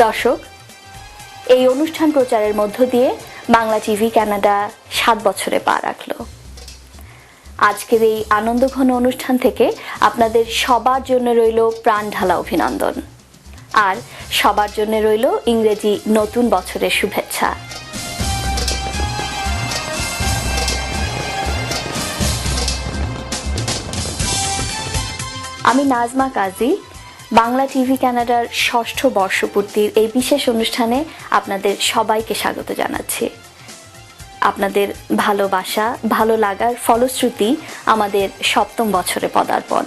দর্শক, এই অনুষ্ঠান প্রচারের মধ্য দিয়ে বাংলা টিভি কানাডা 7 বছরে পা রাখল। আজকের এই আনন্দঘন অনুষ্ঠান থেকে আপনাদের সবার জন্য রইল প্রাণ ঢালা অভিনন্দন, আর সবার জন্য রইল ইংরেজি নতুন বছরের শুভেচ্ছা। আমি নাজমা কাজী বাংলা টিভি কানাডার 6ষ্ঠ বর্ষপূর্তির এই বিশেষ অনুষ্ঠানে আপনাদের সবাইকে স্বাগত জানাচ্ছি। আপনাদের ভালোবাসা, ভালো লাগার ফলশ্রুতি আমাদের 7ম বছরে পদার্পণ।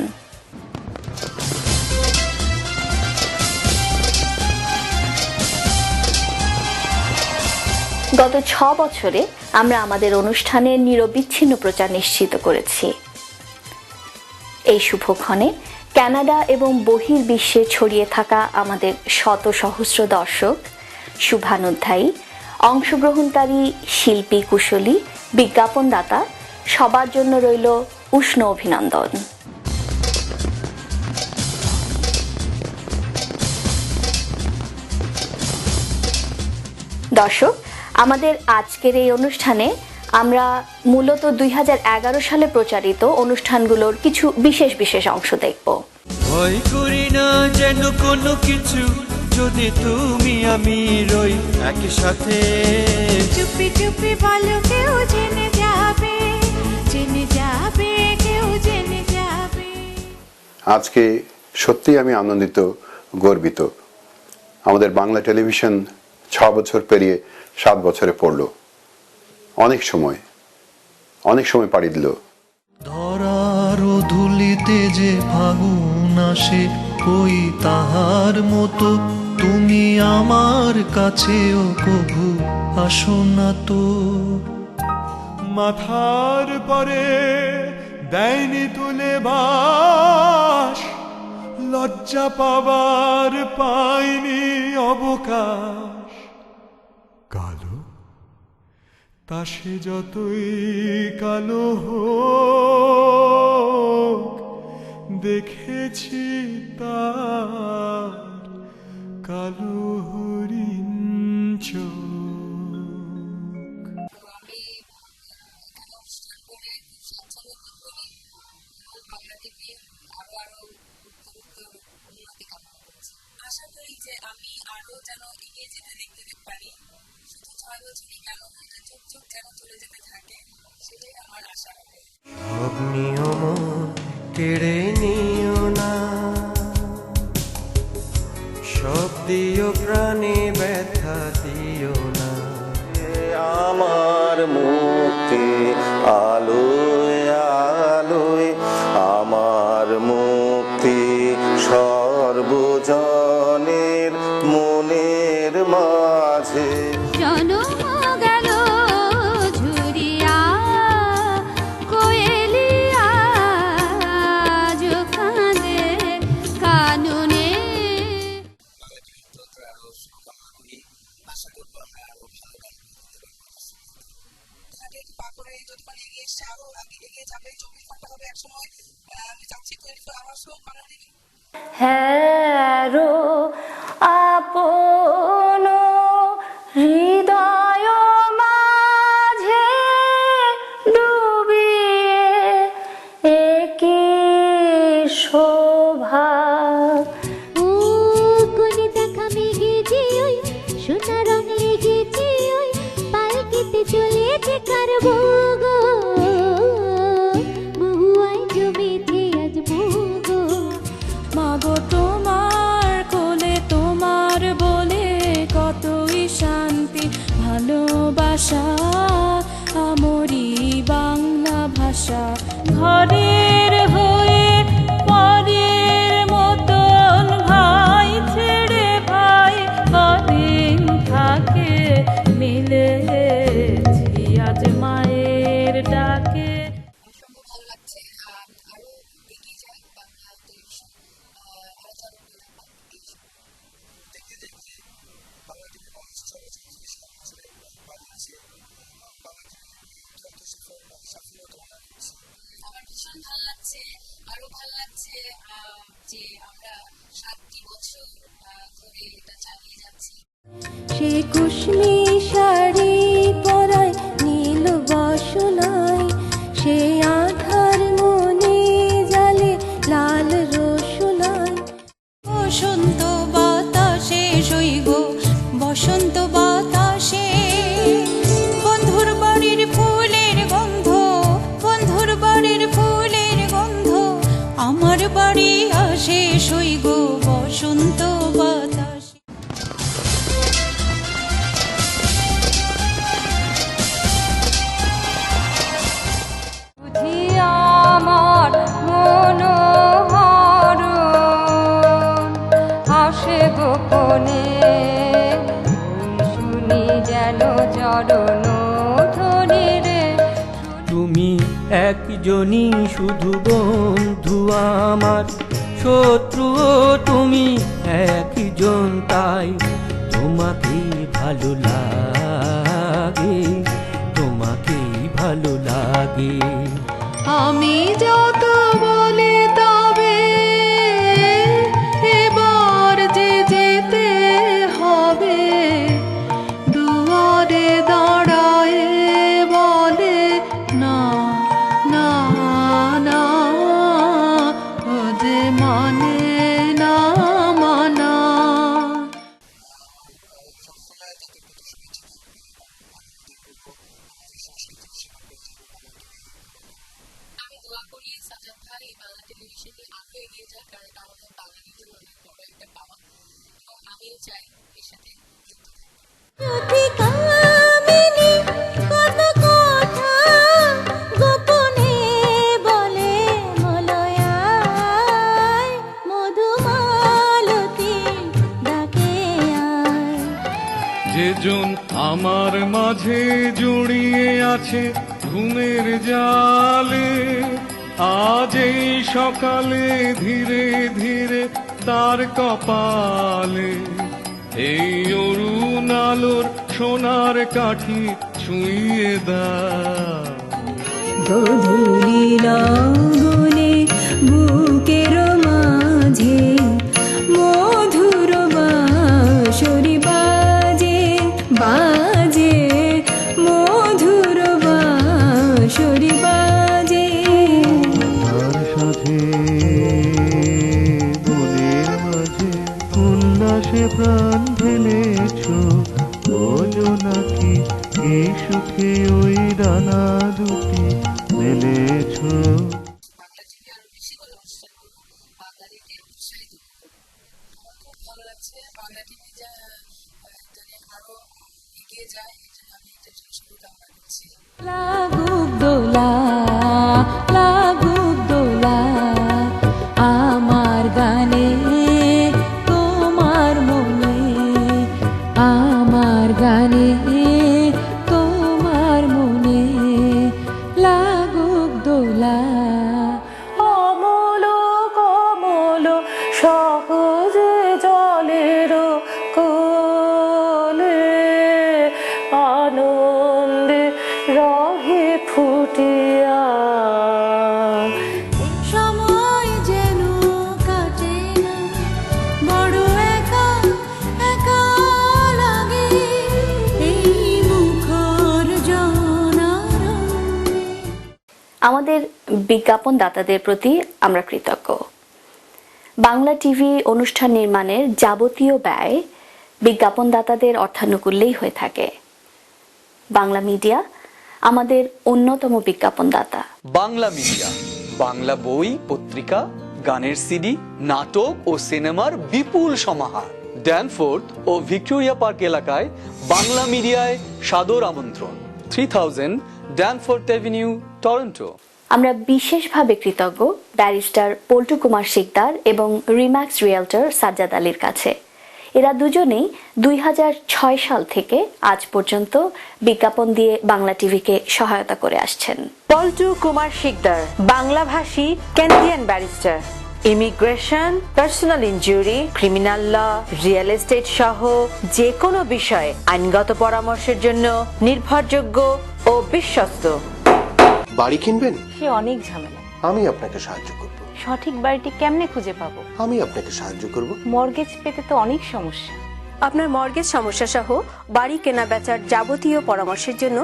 গত 6 বছরে আমরা আমাদের অনুষ্ঠানের নিরবিচ্ছিন্ন প্রচার নিশ্চিত করেছি। এই শুভক্ষণে কানাডা এবং বহির্বিশ্বে ছড়িয়ে থাকা আমাদের শত সহস্র দর্শক, শুভানুধ্যায়ী, অংশগ্রহণকারী শিল্পী, কুশলী, বিজ্ঞাপনদাতা সবার জন্য রইল উষ্ণ অভিনন্দন। দর্শক, আমাদের আজকের এই অনুষ্ঠানে আমরা মূলত 2011 সালে প্রচারিত অনুষ্ঠানগুলোর কিছু বিশেষ বিশেষ অংশ দেখব। ভয় করি না যেন কোনো কিছু, যদি তুমি আমি রই একই সাথে। চুপি চুপি বলো, কেউ জেনে যাবে, জেনে যাবে, কেউ জেনে যাবে। আজকে সত্যি আমি আনন্দিত, গর্বিত। আমাদের বাংলা টেলিভিশন 6 বছর পেরিয়ে 7 বছরে পড়লো। অনেক সময় পাড়ি দিল। ধরার ধুলিতে যে ফাগুন আসে, ওই তাহার মতো তুমি আমার কাছেও কভু আসো না তো। মাথার পরে দেয়নি তুলে বাস, লজ্জা পাবার পাইনি অবকাশ। কালো তা সে যতই কালো হোক, দেখেছি তার কালো হরিণ চোখ। আশা করি যে আমি আরো যেন এগিয়ে যেতে দেখতে পারি। শুধু 6 বছরই কেন চোখ চোখ যেন চলে যেতে থাকে, সেটাই আমার আশা হবে। সব নিয়ম কেড়ে নিও না, সব দিও প্রাণে ব্যথা দিও না। আমার মুক্তি আলোয় আলোয়, আমার মুক্তি সর্বজনের মনের মাঝে। জনম গেল ঝুরিয়া, কোয়েলিয়া আজো কাঁদে কাননে। আশা করবো আমরা আরো ভালো গান পা করে যতক্ষণ এগিয়ে এসছে, আরো এগিয়ে যাবে। 24 ঘন্টা হবে একসময়, আমি চাচ্ছি 24 আওয়ার্স হোক বাংলা টিভি। হ্যারো আপন হৃদয় মাঝে ডুবিয়ে একই শোভা। ও কোনে দেখা মেঘেছে, ওই সোনা রং লেগেছে, ওই পালকিতে চলেছে কার ভোগ। বহুয়ায় জমেছে আজ ভোগ। মাগো তোমার কোলে, তোমার বলে কতই শান্তি, ভালোবাসা আমরি বাংলা ভাষা। ঘরের হয়ে পরের মতন ভাই ছেড়ে ভাই কদিন থাকে, মিলেছি আজ মায়ের ডাকে। অসম্ভব ভালো লাগছে। আরো এগিয়ে যাই বাংলা টেলিভিশন, আরো যেন দেখতে দেখতে বাংলা টিভি আমার ভীষণ ভালো লাগছে আরো ভালো লাগছে যে আমরা 7টি বছর ধরে এটা চালিয়ে যাচ্ছি। সে কুশমি শাড়ি পরায় নীল বাসনায়, সে আধার মনে জালে লাল রসুনায়। বসন্ত বাতাসে সইব বসন্ত বাতাসে, বন্ধুর বাড়ির ফুলের গন্ধ, বন্ধুর বাড়ির ফুলের গন্ধ, আমার বাড়ি আসে সইব বসন্ত বাতাসে। বুঝি আমার মনোহর আসে গোপনে, শুনি যেন চরণ ধ্বনি রে। তুমি একজনই শুধু বন্ধু আমার, শত্রুও তুমি একজন, তাই তোমাকে ভালো লাগে, তোমাকেই ভালো লাগে। আমি যত বলি তবে এবার যে যেতে হবে, দুয়ারে দাঁড়ায় বলে না না না, ও যে মানে না মানা। আমি দোয়া করি সাজ্জাদ ভাই বাংলা টেলিভিশনে আরো এগিয়ে যাক, কারণ এটা আমাদের বাঙালিদের অনেক বড় একটা পাওয়া, এবং আমিও চাই এর সাথে যুক্ত থাকতে। কামিনী কত কথা গোপনে বলে মলয়ায়, মধুমালতী ডাকে আয়। যেজন আমার মাঝে জড়িয়ে আছে ঘুমের জালে, আজ এই সকালে ধীরে ধীরে তার কপালে এই অরুণ আলোর সোনার কাঠি ছুঁয়ে দাও। গধূলি লগনে বুকের মাঝে মধুর বাঁশরি বাজে বাজে, মধুর বাঁশরি বাজে। তার সাথে মনের মাঝে উল্লাসে প্রাণ ঢেলেছ, বোঝো নাকি কি সুখে ওই ডানা দুটি মেলেছ। বাংলা টিভি আরো বেশি করে অনুষ্ঠান করবো, বাঙালিকে উৎসাহিত করবো। আমার খুব ভালো লাগছে বাংলা টিভি যাতে আরো এগিয়ে যায়, এই জন্য আমি এটার জন্য শুভকামনা করছি। লাগুক দোলা লাগুক দোলা আমার গানে তোমার মনে, আমার গানে তোমার মনে লাগুক দোলা। অমল কমল সহজে জলের কোলে আনন্দে রহে ফুটিয়া। সময় যেন কাটে না, বড় একা একা লাগে এই মুখর জনারণ্যে। আমাদের বিজ্ঞাপনদাতাদের প্রতি আমরা কৃতজ্ঞ। বাংলা টিভি অনুষ্ঠান নির্মাণের যাবতীয় ব্যয় বিজ্ঞাপনদাতাদের অর্থানুকূল্যেই হয়ে থাকে। বাংলা মিডিয়া আমাদের অন্যতম বিজ্ঞাপনদাতা। বাংলা মিডিয়া বাংলা বই, পত্রিকা, গানের সিডি, নাটক ও সিনেমার বিপুল সমাহার। ড্যানফোর্থ ও ভিক্টোরিয়া পার্ক এলাকায় বাংলা মিডিয়ায় সাদর আমন্ত্রণ। 3000 ড্যানফোর্থ অ্যাভিনিউ, টরন্টো। আমরা বিশেষভাবে কৃতজ্ঞ ব্যারিস্টার পল্টু কুমার শিকদার এবং রিম্যাক্স রিয়েলটর সাজ্জাদ আলীর কাছে। এরা দুজনেই 2006 সাল থেকে আজ পর্যন্ত বিজ্ঞাপন দিয়ে বাংলা টিভিকে সহায়তা করে আসছেন। পল্টু কুমার শিকদার বাংলাভাষী Canadian barrister, immigration, personal injury, criminal law, real estate সহ যে কোনো বিষয়ে আইনগত পরামর্শের জন্য নির্ভরযোগ্য ও বিশ্বস্ত। বাড়ি কিনবেন? সে অনেক ঝামেলা। আমি আপনাকে সাহায্য করব। সঠিক বাড়িটি কেমনে খুঁজে পাবো? আমি আপনাকে সাহায্য করব। মর্গেজ পেতে তো অনেক সমস্যা। আপনার মর্গেজ সমস্যা সহ বাড়ি কেনা বেচার যাবতীয় পরামর্শের জন্য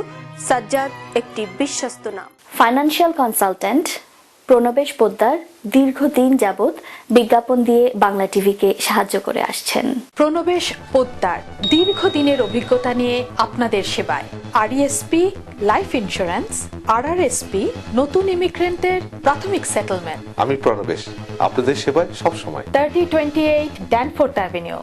সাজ্জাদ একটি বিশ্বস্ত নাম। ফাইন্যান্সিয়াল কনসালট্যান্ট প্রণবেশ পোদ্দার দীর্ঘদিন যাবৎ বিজ্ঞাপন দিয়ে বাংলা টিভিকে সাহায্য করে আসছেন। প্রণবেশ পোদ্দার দীর্ঘদিনের অভিজ্ঞতা নিয়ে আপনাদের সেবায়। আরইএসপি লাইফ ইন্স্যুরেন্স, আরআরএসপি নতুন ইমিগ্রেন্টদের প্রাথমিক সেটেলমেন্ট। আমি প্রণবেশ, আপনাদের সেবায় সব সময়। 3028 ড্যানফোর্থ অ্যাভিনিউ।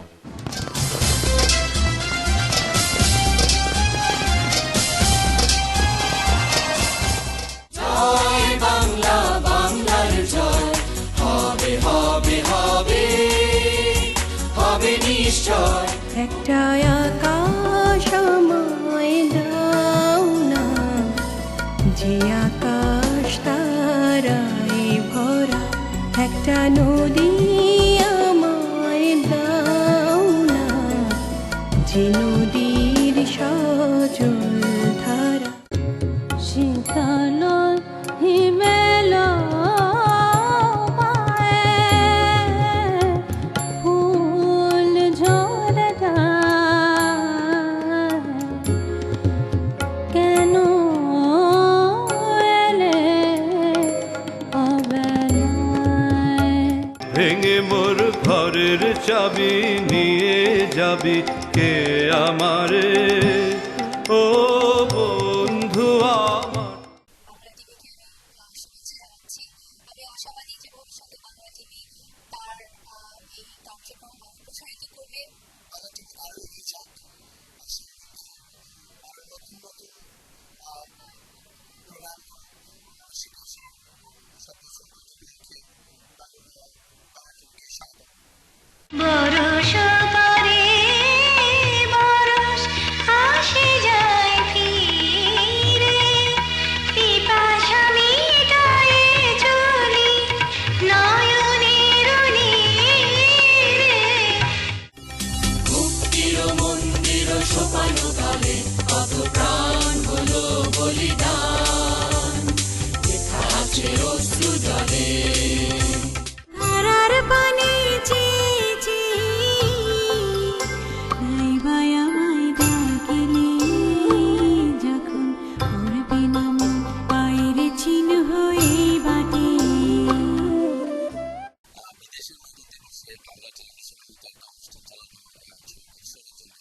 একটা আকাশ আমায় দাও না, যে আকাশ তারায় ভরা। একটা নদী আমায় দাও না, যে নদীর সজল ধারা। শীতল হিমেল ভেঙে মোর ঘরের চাবি নিয়ে যাবি কে আমারে, ও বন্ধু আমার। বাংলা টিভিকে আমি শুভেচ্ছা জানাচ্ছি। আমি আশাবাদী যে ভবিষ্যতে বাংলা টিভি তার এই কার্যক্রম প্রসারিত করবে। বাংলা টিভি আরো এগিয়ে যাক, আরো নতুন নতুন প্রোগ্রাম শিখেছি। বরষ পরে বরষ আসে যায় ফিরে, পিপাসা মিটায়ে চলি নয়নের নীরে। মুক্তির মন্দির সোপানো কালে কত প্রাণ হলো বলিদান, দেখা আছে অশ্রু জলে। ধারার পানি চেয়েছি, নাইবাই আমায় ডাকিলে, যখন পড়বে নাম পায়ের চিহ্ন হয়ে বাটে। বিদেশের মাটিতে বসে বাংলা টেলিভিশনের মতো একটা অনুষ্ঠান চালানো উৎসবের জন্য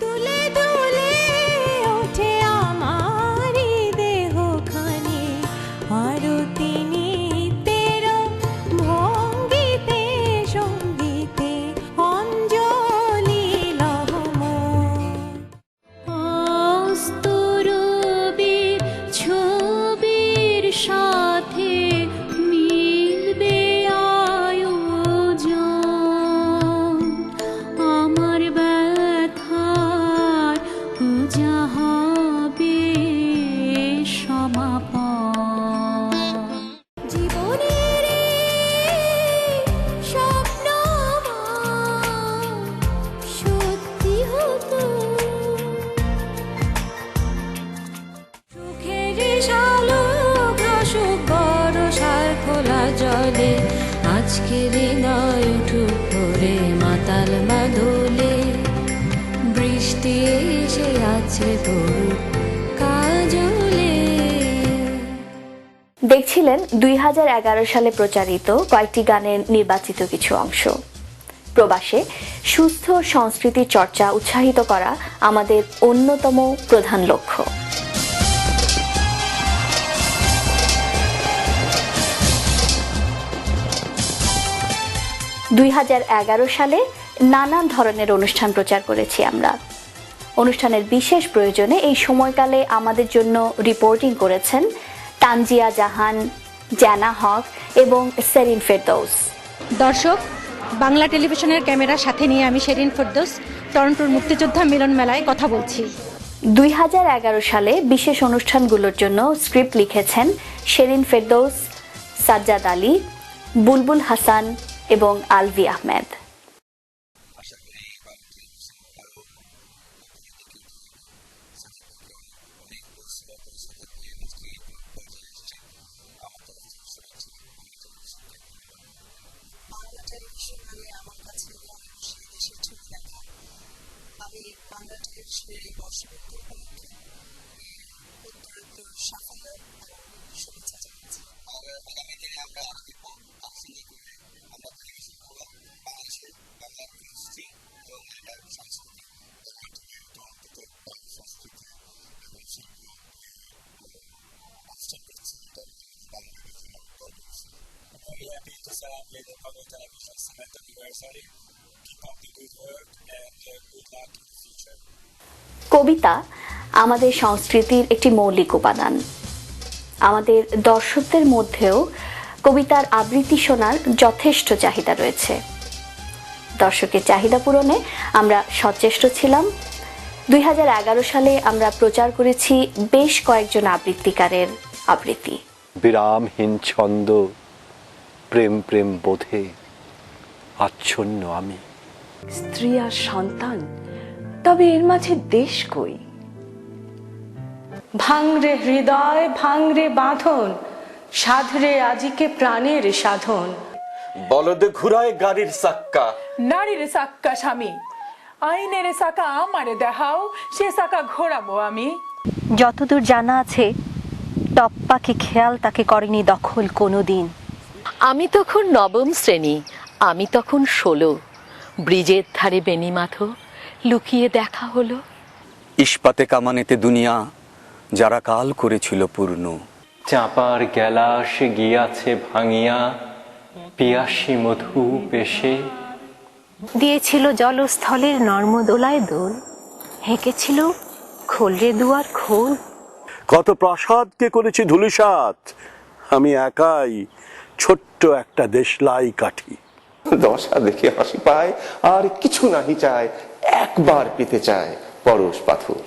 তুলে তুলে ওঠে আমার দেহখানি, আরতি নৃত্যের ভঙ্গিতে সঙ্গীতে অঞ্জলি লহম। অস্তরবীর ছবির সাথে মিলবে আয়োজন, আমার ব্যথার পূজা হবে সমাপন। জীবনের স্বপ্ন সত্যি হতো, সুখের শালুক রসুক বরষার খোলা জলে, আজকের নয় উঠুক ভোরে মাতাল মাদলে, বৃষ্টি এসে আছড়ে পড়ুক কাজলে। দেখছিলেন 2011 সালে প্রচারিত কয়েকটি গানের নির্বাচিত কিছু অংশ। প্রবাসে সুস্থ সংস্কৃতি চর্চা উৎসাহিত করা আমাদের অন্যতম প্রধান লক্ষ্য। 2011 সালে নানান ধরনের অনুষ্ঠান প্রচার করেছি আমরা। অনুষ্ঠানের বিশেষ প্রয়োজনে এই সময়কালে আমাদের জন্য রিপোর্টিং করেছেন তানজিয়া জাহান, জানা হক এবং সেরিন ফেরদৌস। দর্শক, বাংলা টেলিভিশনের ক্যামেরার সাথে নিয়ে আমি শেরিন ফেরদৌস টরন্টোর মুক্তিযোদ্ধা মিলন মেলায় কথা বলছি। 2011 সালে বিশেষ অনুষ্ঠানগুলোর জন্য স্ক্রিপ্ট লিখেছেন শেরিন ফেরদৌস, সাজ্জাদ আলী, বুলবুল হাসান এবং আলভি আহমেদ। প্রতিষ্ঠান করছি, এটা very happy to celebrate the Bangla Television 7th anniversary. Keep up the good work and good luck in the future. কবিতা আমাদের সংস্কৃতির একটি মৌলিক উপাদান। আমাদের দর্শকদের মধ্যেও কবিতার আবৃত্তি শোনার যথেষ্ট চাহিদা রয়েছে। দর্শকের চাহিদা পূরণে আমরা সচেষ্ট ছিলাম। 2011 সালে আমরা প্রচার করেছি বেশ কয়েকজন আবৃত্তিকারের আবৃত্তি। বিরামহীন ছন্দ, প্রেম প্রেম বোধে আচ্ছন্ন আমি। স্ত্রী আর সন্তান, তবে এর মাঝে দেশ কই? ভাঙরে হৃদয় ভাঙরে বাঁধন, সাধরে আজিকে প্রাণের সাধন। বলদে ঘুরায় গাড়ির চাক্কা, নারীর সাক্কা স্বামী, আইনের সাকা আমারে দেখাও, সে সাকা ঘোরাবো আমি। যতদূর জানা আছে টপ্পাকে খেয়াল তাকে করেনি দখল কোনোদিন। আমি তখন নবম শ্রেণী, আমি তখন 16, ব্রিজের ধারে বেনিমাথো লুকিয়ে দেখা হলো। ইস্পাতে কামানেতে দুনিয়া যারা কাল করেছিল পূর্ণ। চাপার গেলাস গিয়াছে ভাঙিয়া, পিয়াসী মধু পেশে। দিয়েছিল জলস্থলের নর্মদোলায় দোল, হেঁকেছিল খোলরে দুয়ার খোল। কত প্রাসাদকে করেছি ধুলিসাৎ, আমি একাই ছোট্ট একটা দেশলাই কাঠি। দশা দেখে হাসি পায় আর কিছু নাহি চায়, একবার পেতে চায় পরশ পাথর।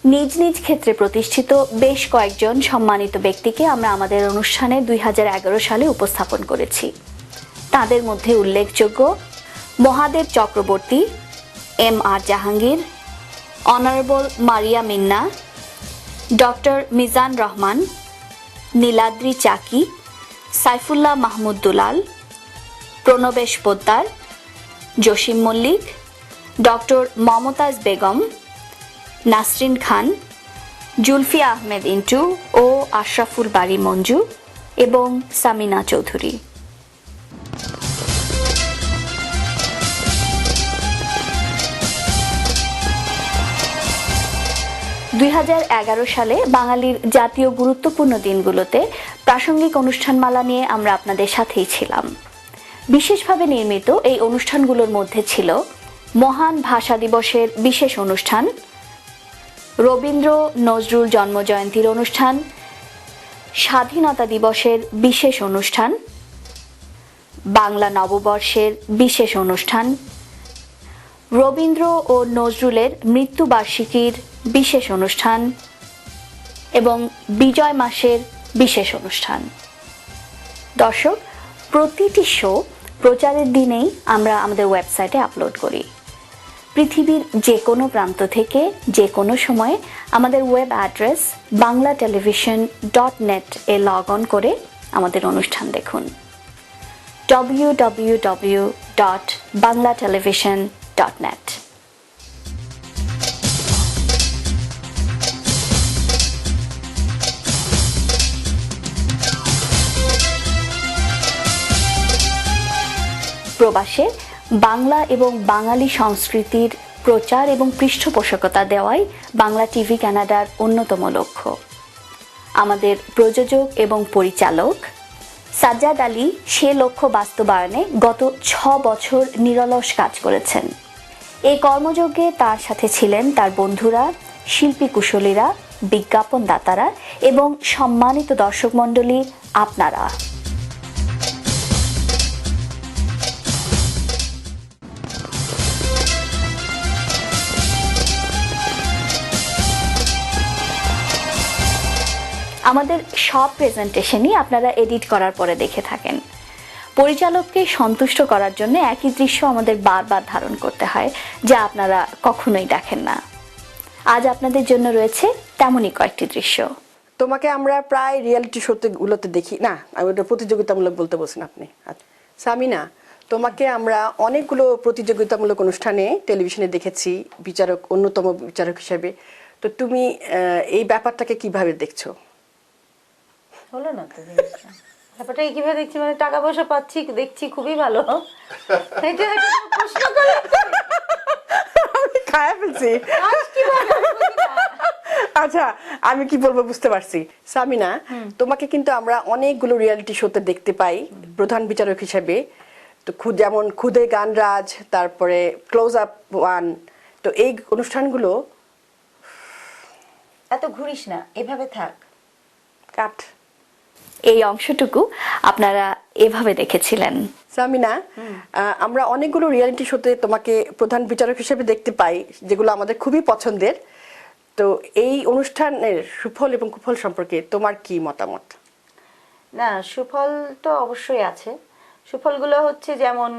নিজ নিজ ক্ষেত্রে প্রতিষ্ঠিত বেশ কয়েকজন সম্মানিত ব্যক্তিকে আমরা আমাদের অনুষ্ঠানে 2011 সালে উপস্থাপন করেছি। তাদের মধ্যে উল্লেখযোগ্য Mahadev Chakraborty, M.R. Jahangir, honourable Maria Minna, doctor Mizan Rahman, Niladri Chaki, Saifullah Mahmud Dulal, Pranabesh Poddar, Jasim Mallik, doctor Momtaz Begum, Nasrin Khan, Julfia Ahmed ইন্টু ও আশরাফুল বারী মঞ্জু এবং সামিনা চৌধুরী। সালে বাঙালির জাতীয় গুরুত্বপূর্ণ দিনগুলোতে প্রাসঙ্গিক অনুষ্ঠানমালা নিয়ে আমরা আপনাদের সাথেই ছিলাম। বিশেষভাবে নির্মিত এই অনুষ্ঠানগুলোর মধ্যে ছিল মহান ভাষা দিবসের বিশেষ অনুষ্ঠান, রবীন্দ্র নজরুল জন্মজয়ন্তীর অনুষ্ঠান, স্বাধীনতা দিবসের বিশেষ অনুষ্ঠান, বাংলা নববর্ষের বিশেষ অনুষ্ঠান, রবীন্দ্র ও নজরুলের মৃত্যুবার্ষিকীর বিশেষ অনুষ্ঠান এবং বিজয় মাসের বিশেষ অনুষ্ঠান। দর্শক, প্রতিটি শো প্রচারের দিনেই আমরা আমাদের ওয়েবসাইটে আপলোড করি। পৃথিবীর যে কোনো প্রান্ত থেকে যে কোনো সময়ে আমাদের web address banglatelevision.net A log on করে আমাদের অনুষ্ঠান দেখুন। www.banglatelevision.net। প্রবাসে বাংলা এবং বাঙালি সংস্কৃতির প্রচার এবং পৃষ্ঠপোষকতা দেওয়াই বাংলা টিভি কানাডার অন্যতম লক্ষ্য। আমাদের প্রযোজক এবং পরিচালক সাজ্জাদ আলী সে লক্ষ্য বাস্তবায়নে গত 6 বছর নিরলস কাজ করেছেন। এই কর্মযজ্ঞে তার সাথে ছিলেন তার বন্ধুরা, শিল্পী কুশলীরা, বিজ্ঞাপনদাতারা এবং সম্মানিত দর্শক মণ্ডলী আপনারা। আমাদের সব প্রেজেন্টেশনই আপনারা এডিট করার পরে দেখে থাকেন। পরিচালককে সন্তুষ্ট করার জন্য একই দৃশ্য আমাদের বারবার ধারণ করতে হয়, যা আপনারা কখনোই দেখেন না। আজ আপনাদের জন্য রয়েছে তেমনই কয়েকটি দৃশ্য। তোমাকে আমরা প্রায় রিয়েলিটি শোতে গুলোতে দেখি না, আমি ওটা প্রতিযোগিতামূলক বলতে বলছেন আপনি। সামিনা, তোমাকে আমরা অনেকগুলো প্রতিযোগিতামূলক অনুষ্ঠানে টেলিভিশনে দেখেছি বিচারক, অন্যতম বিচারক হিসেবে। তো তুমি এই ব্যাপারটাকে কিভাবে দেখছো? হলো না তো জিনিসটা, ব্যাপারটা কিভাবে দেখছি মানে টাকা পয়সা পাচ্ছি, দেখছি খুবই ভালো। প্রশ্ন করে আমি খায়া ফেলছি। আচ্ছা আমি কি বলবো বুঝতে পারছি। সামিনা, তোমাকে কিন্তু আমরা অনেকগুলো রিয়েলিটি শোতে দেখতে পাই প্রধান বিচারক হিসেবে। তো যেমন খুদে গানরাজ, তারপরে ক্লোজ আপ ওয়ান, তো এই অনুষ্ঠানগুলো। এত ঘুরিস না, এভাবে থাক। কাট। এই অংশটুকু আপনারা এভাবে দেখেছিলেন। সামিনা, আমরা অনেকগুলো রিয়েলিটি শোতে তোমাকে প্রধান বিচারক হিসেবে দেখতে পাই, যেগুলো আমাদের খুবই পছন্দের। তো এই অনুষ্ঠানের সুফল এবং কুফল সম্পর্কে তোমার কি মতামত? না, সুফল তো অবশ্যই আছে। সুফলগুলো হচ্ছে যেমন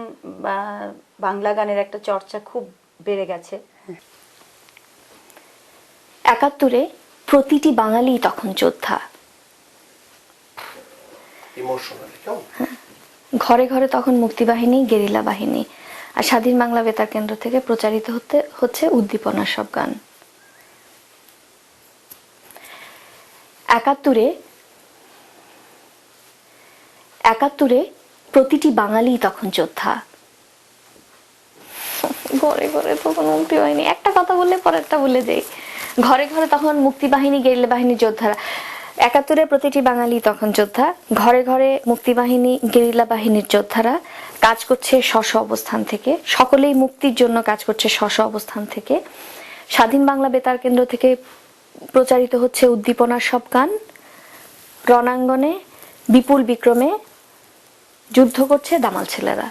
বাংলা গানের একটা চর্চা খুব বেড়ে গেছে। ৭১-এ প্রতিটি বাঙালি তখন যোদ্ধা। ঘরে ঘরে তখন মুক্তিবাহিনী, গেরিলা বাহিনী, আর স্বাধীন বাংলা বেতার কেন্দ্র থেকে প্রচারিত হচ্ছে উদ্দীপনার সব গান। ৭১-এ প্রতিটি বাঙালি তখন যোদ্ধা। ঘরে ঘরে তখন মুক্তিবাহিনী, একটা কথা বললে পরেরটা বলে যাই। ঘরে ঘরে তখন মুক্তিবাহিনী, গেরিলা বাহিনীর যোদ্ধারা। ৭১-এ প্রতিটি বাঙালি তখন যোদ্ধা। ঘরে ঘরে মুক্তিবাহিনী, গেরিলা বাহিনীর যোদ্ধারা কাজ করছে স্ব অবস্থান থেকে। সকলেই মুক্তির জন্য কাজ করছে স্ব অবস্থান থেকে। স্বাধীন বাংলা বেতার কেন্দ্র থেকে প্রচারিত হচ্ছে উদ্দীপনার সব গান। রণাঙ্গনে বিপুল বিক্রমে যুদ্ধ করছে দামাল ছেলেরা।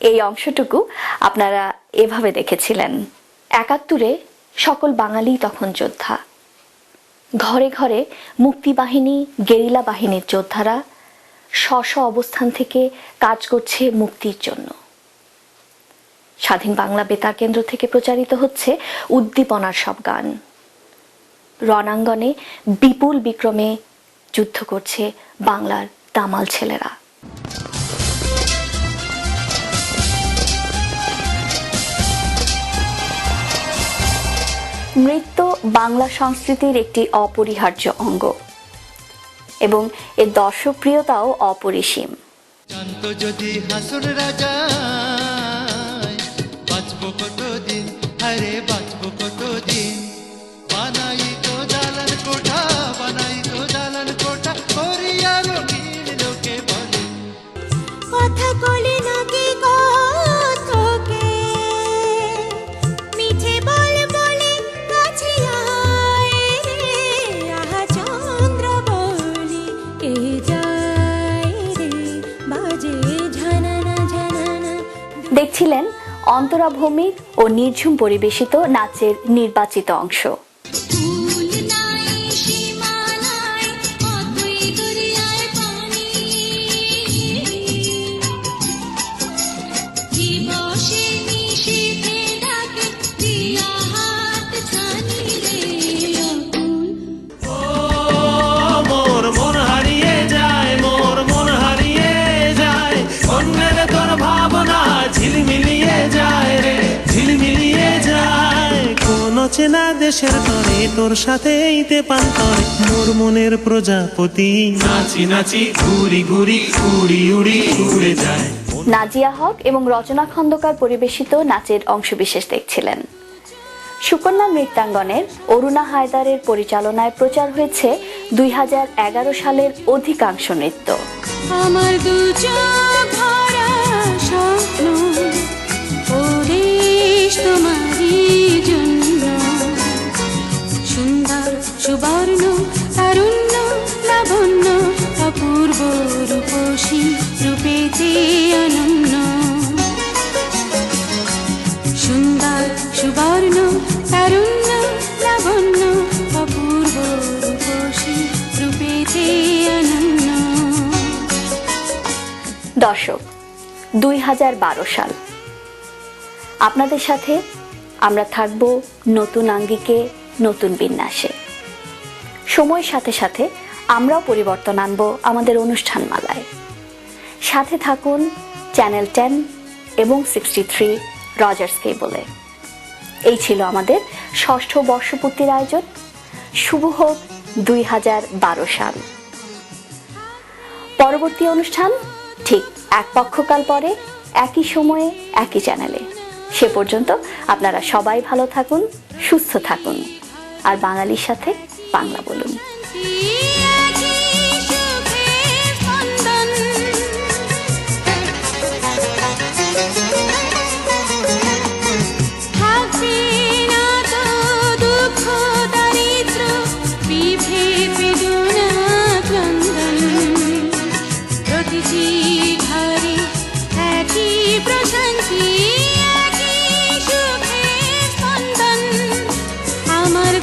এই অংশটুকু আপনারা এভাবে দেখেছিলেন। ৭১-এ সকল বাঙালি তখন যোদ্ধা। ঘরে ঘরে মুক্তিবাহিনী, গেরিলা বাহিনীর যোদ্ধারা স্ব অবস্থান থেকে কাজ করছে মুক্তির জন্য। স্বাধীন বাংলা বেতার কেন্দ্র থেকে প্রচারিত হচ্ছে উদ্দীপনার সব গান। রণাঙ্গনে বিপুল বিক্রমে যুদ্ধ করছে বাংলার দামাল ছেলেরা। নৃত্য বাংলা সংস্কৃতির একটি অপরিহার্য অঙ্গ এবং এর দর্শকপ্রিয়তাও অপরিসীম। জানতো যদি হাসুর রাজা বাঁচবো কতদিন, আরে বাঁচবো কতদিন। বানাই তো জালান কোঠা, বানাই তো জালান কোঠা, করিয়া রঙিন লোকে বলে। কথা কলি নাকি কতকে, মিঠে বল বলে কাছে আয় রে। আহা চন্দ্র বলি কে যায় রে, বাজে ঝানানা ঝানানা। দেখছিলেন অন্তরা ভৌমিক ও নির্ঝুম পরিবেশিত নাচের নির্বাচিত অংশ। মোর মন হারিয়ে যায়, মোর মন হারিয়ে যায়, অন্যের তোর ভাবনা ঝিলমিলিয়ে যায় রে, ঝিলমিলিয়ে যায়। কোন চেনা দেশের তরে তোর সাথে এইতে পান্তরে, মোর মনের প্রজাপতি নাচি নাচি ঘুরি ঘুরি উড়ি উড়ি উড়ে যায়। নাজিয়া হক এবং রচনা খন্দকার পরিবেশিত নাচের অংশবিশেষ দেখছিলেন। সুকন্যা নৃত্যাঙ্গনের অরুণা হায়দারের পরিচালনায় প্রচার হয়েছে ২০১১ সালের অধিকাংশ নৃত্য। আমার দু চোখ ভরা স্বপ্ন, ও দেশ তোমারই জন্য। সুন্দর সুবর্ণ তারুণ্য লাবণ্য, অপূর্ব রূপসী রূপেতে অনন্য। সুন্দর সুবর্ণ তারুণ্য লাবণ্য, অপূর্ব রূপসী রূপেতে অনন্য। দর্শক, ২০১২ সাল। আপনাদের সাথে আমরা থাকব নতুন আঙ্গিকে, নতুন বিন্যাসে। সময়ের সাথে সাথে আমরাও পরিবর্তন আনব আমাদের অনুষ্ঠান মালায়। সাথে থাকুন চ্যানেল 10 এবং 63 রজার্স কেবলে। এই ছিল আমাদের ৬ষ্ঠ বর্ষপূর্তির আয়োজন। শুভ হোক ২০১২ সাল। পরবর্তী অনুষ্ঠান ঠিক এক পক্ষকাল পরে, একই সময়ে, একই চ্যানেলে। সে পর্যন্ত আপনারা সবাই ভালো থাকুন, সুস্থ থাকুন, আর বাঙালির সাথে বাংলা বলুন। আমার